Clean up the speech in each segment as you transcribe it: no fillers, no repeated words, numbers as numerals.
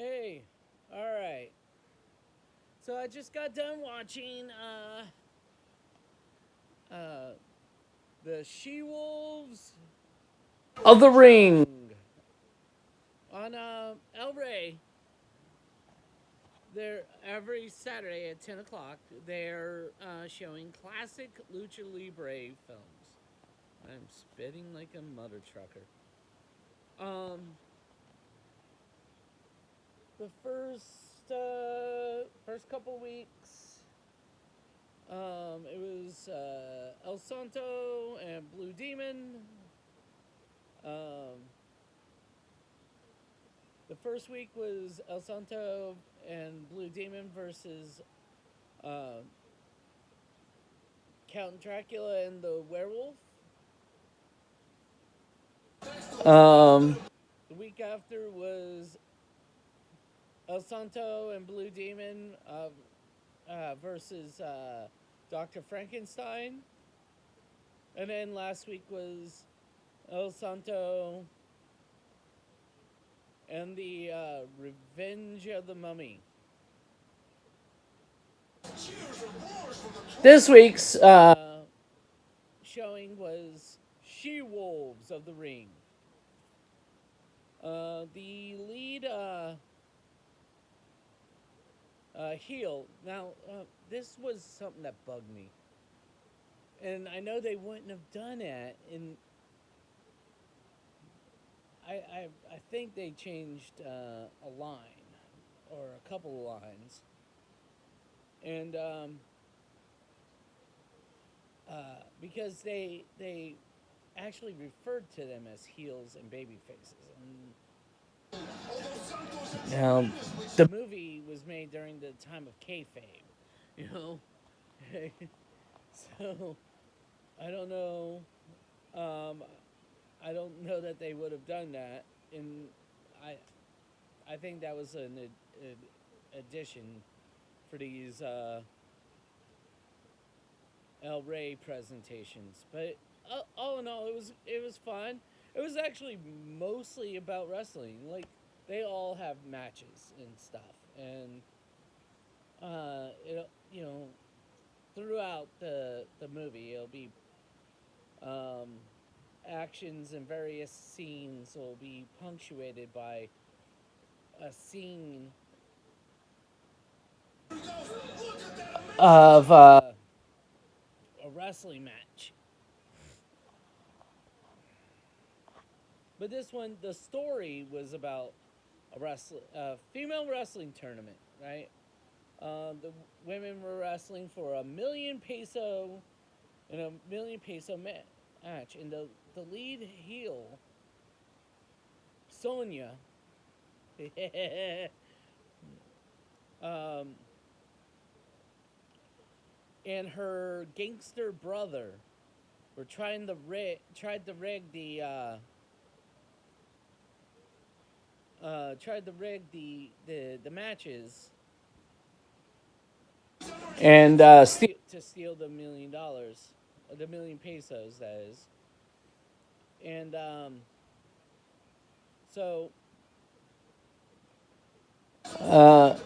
Hey, all right. So I just got done watching uh the She-Wolves of the Ring on El Rey. They're every Saturday at 10 o'clock. They're showing classic Lucha Libre films. I'm spitting like a mother trucker. Um, the first couple weeks, it was El Santo and Blue Demon. Um, the first week was El Santo and Blue Demon versus uh, Count Dracula and the Werewolf. The week after was El Santo and Blue Demon versus Dr. Frankenstein. And then last week was El Santo and the Revenge of the Mummy. This week's showing was She-Wolves of the Ring. The lead heel. Now, this was something that bugged me. And I know they wouldn't have done it. And I think they changed a line or a couple of lines. And because they actually referred to them as heels and baby faces. And now, the movie was made during the time of kayfabe, you know? So, I don't know. Um, I don't know that they would have done that. And I, I think that was an addition for these El Rey presentations. But all in all, it was fun. It was actually mostly about wrestling. Like they all have matches and stuff, and throughout the movie, it'll be um, actions and various scenes will be punctuated by a scene of a wrestling match. But this one, the story was about a female wrestling tournament, right? The women were wrestling for $1 million in a $1 million match, and the lead heel, Sonya, um, and her gangster brother were tried to rig the matches and to steal the $1 million, the $1 million, that is. And so uh,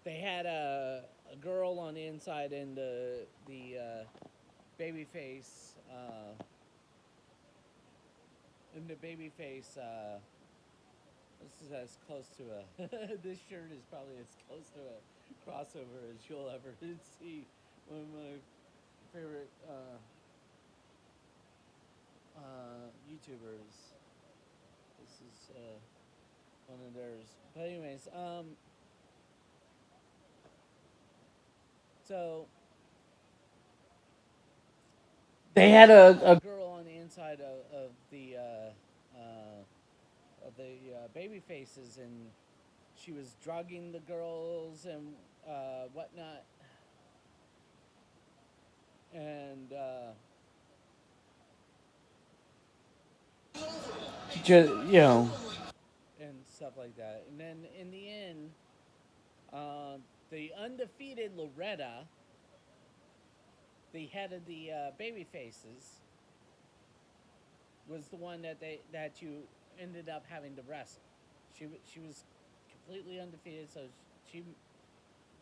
they had a girl on the inside and the baby face and the baby face. This is as close to a. This shirt is probably as close to a crossover as you'll ever see. One of my favorite YouTubers. This is one of theirs. But anyways, so they had a girl on the inside of the baby faces, and she was drugging the girls and whatnot, and and stuff like that. And then in the end, uh, the undefeated Loretta, the head of the baby faces, was the one that you ended up having to wrestle. She was completely undefeated. So she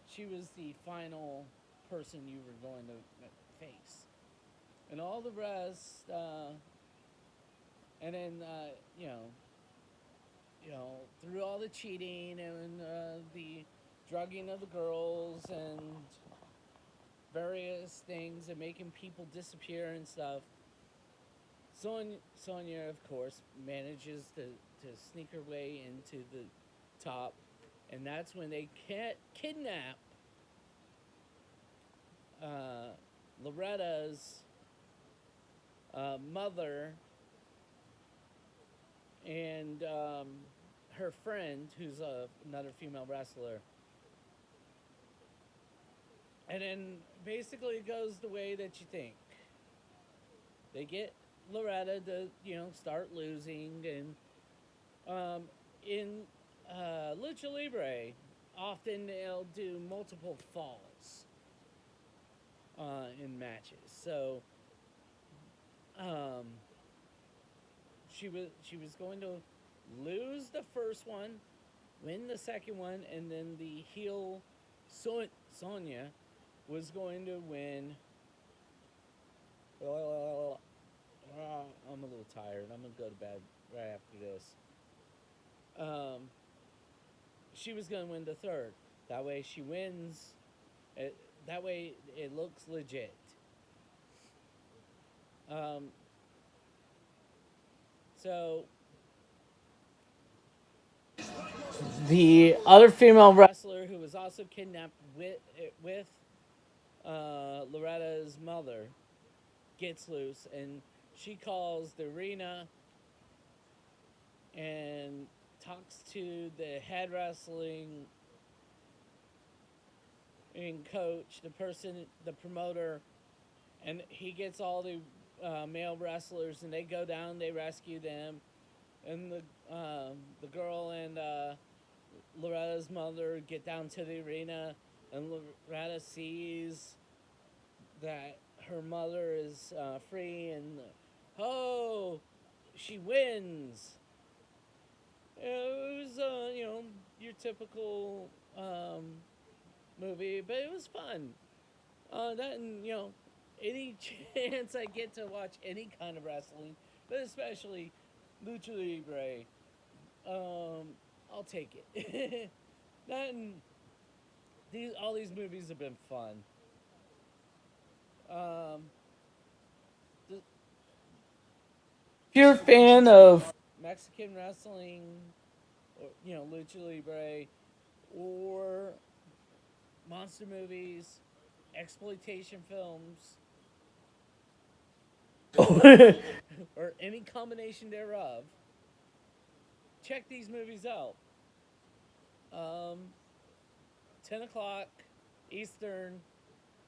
she was the final person you were going to face, and all the rest. And then you know through all the cheating and the drugging of the girls and various things and making people disappear and stuff. Sonya, of course, manages to sneak her way into the top, and that's when they kidnap uh, Loretta's mother and her friend, who's another female wrestler. And then basically it goes the way that you think. They get Loretta to, start losing. And in Lucha Libre, often they'll do multiple falls in matches. So um, she was going to lose the first one, win the second one, and then the heel Sonya was going to win. I'm a little tired. I'm gonna go to bed right after this. Um, she was gonna win the third. That way she wins. It, that way it looks legit. Um, so the other female wrestler who was also kidnapped with Loretta's mother gets loose, and she calls the arena and talks to the head wrestling and coach, the promoter, and he gets all the male wrestlers, and they go down, they rescue them, and the girl and Loretta's mother get down to the arena, and Loretta sees that her mother is free, and oh, she wins. It was your typical movie, but it was fun. That and any chance I get to watch any kind of wrestling, but especially Lucha Libre, I'll take it. That and all these movies have been fun. Um, if you're a fan of Mexican wrestling, or Lucha Libre, or monster movies, exploitation films, or any combination thereof, check these movies out. Um, 10 o'clock Eastern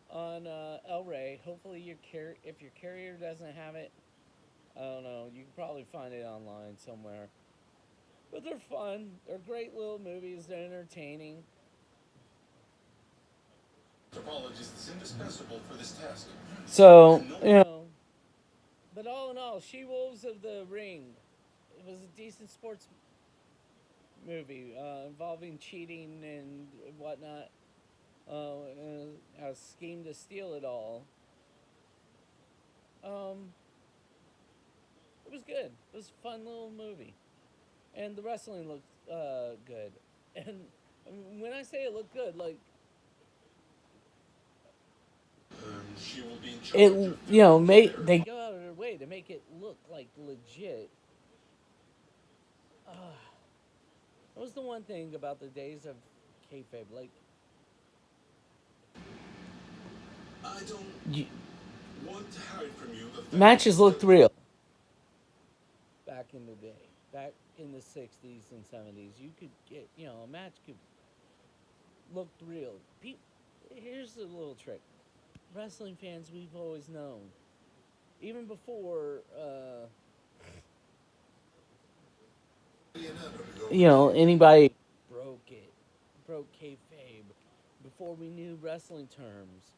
on El Rey. Hopefully, if your carrier doesn't have it, I don't know. You can probably find it online somewhere. But they're fun. They're great little movies. They're entertaining. Topologist is indispensable for this task. So, but all in all, She-Wolves of the Ring. It was a decent sports movie involving cheating and whatnot. A scheme to steal it all. Um, it was good. It was a fun little movie, and the wrestling looked good. And when I say it looked good, like it, they go out of their way to make it look like legit. That was the one thing about the days of kayfabe. Like, I don't want to hide from you the fact matches looked real back in the day. Back in the 60s and 70s, you could get, a match could looked real. Here's a little trick. Wrestling fans, we've always known, even before, anybody broke kayfabe, before we knew wrestling terms,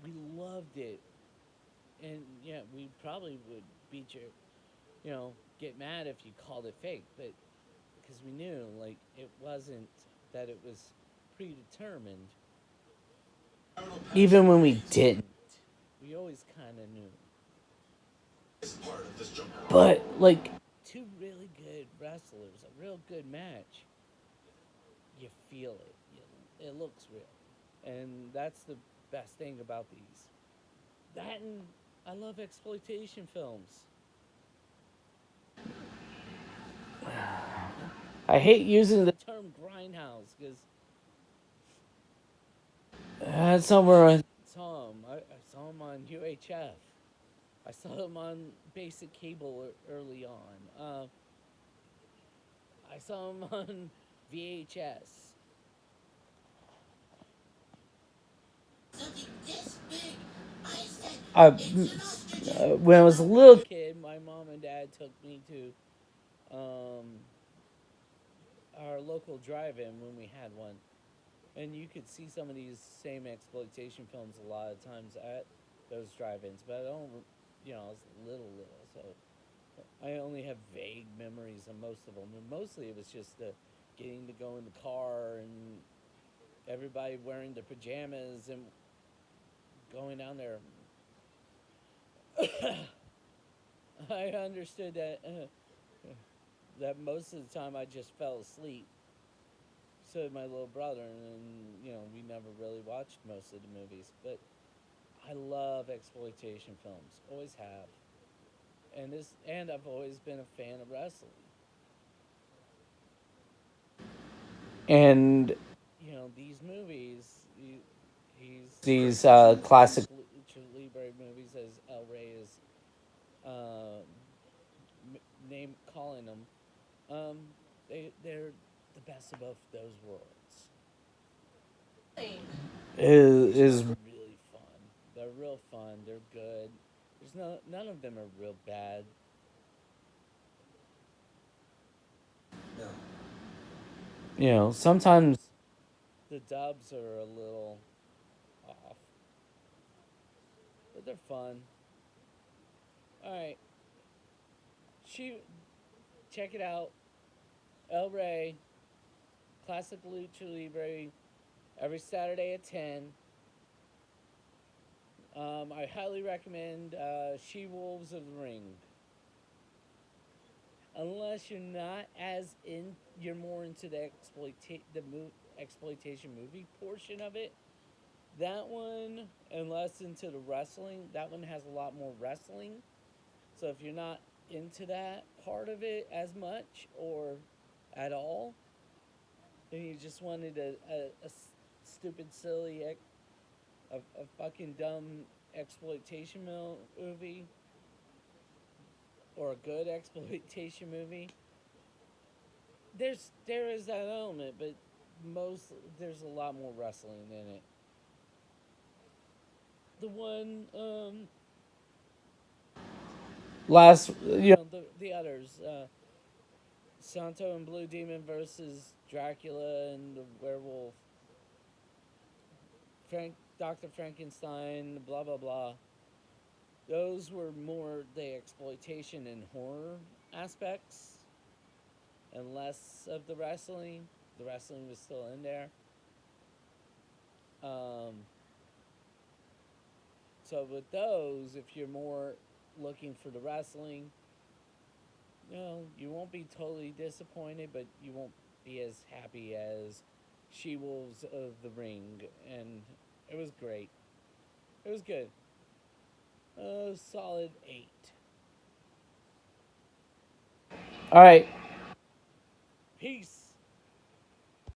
we loved it, and yeah, we probably would beat you, get mad if you called it fake, but because we knew like it wasn't that it was predetermined. Even when we didn't, we always kind of knew. But like two really good wrestlers, a real good match, you feel it. It looks real, and that's the best thing about these. That and I love exploitation films. I hate using the term grindhouse because somewhere I saw him. I saw him on UHF. I saw him on basic cable early on. I saw him on VHS. When I was a little kid, my mom and dad took me to um, our local drive-in when we had one, and you could see some of these same exploitation films a lot of times at those drive-ins. But I don't, I was little, so I only have vague memories of most of them. And mostly, it was just the getting to go in the car and everybody wearing their pajamas and going down there. I understood that most of the time I just fell asleep. So did my little brother, and we never really watched most of the movies. But I love exploitation films, always have, and I've always been a fan of wrestling. And these movies, these classic Lucha Libre movies, as El Rey is um, name calling them, um, they're the best of both those worlds. Is really fun. They're real fun. They're good. There's none of them are real bad. Sometimes the dubs are a little off, but they're fun. All right, she check it out. El Rey, classic Lucha Libre, every Saturday at 10. I highly recommend She-Wolves of the Ring. Unless you're not as in, you're more into the exploitation movie portion of it. That one, and less into the wrestling, that one has a lot more wrestling. So if you're not into that part of it as much or at all, and you just wanted a stupid, silly, a fucking dumb exploitation movie, or a good exploitation movie, there is that element, but most there's a lot more wrestling in it. The one last the others, Santo and Blue Demon versus Dracula and the werewolf, Dr. Frankenstein, blah blah blah. Those were more the exploitation and horror aspects, and less of the wrestling. The wrestling was still in there. Um, so with those, if you're more looking for the wrestling, you won't be totally disappointed, but you won't be as happy as She-Wolves of the Ring, and it was great. It was good. Solid 8. All right. Peace.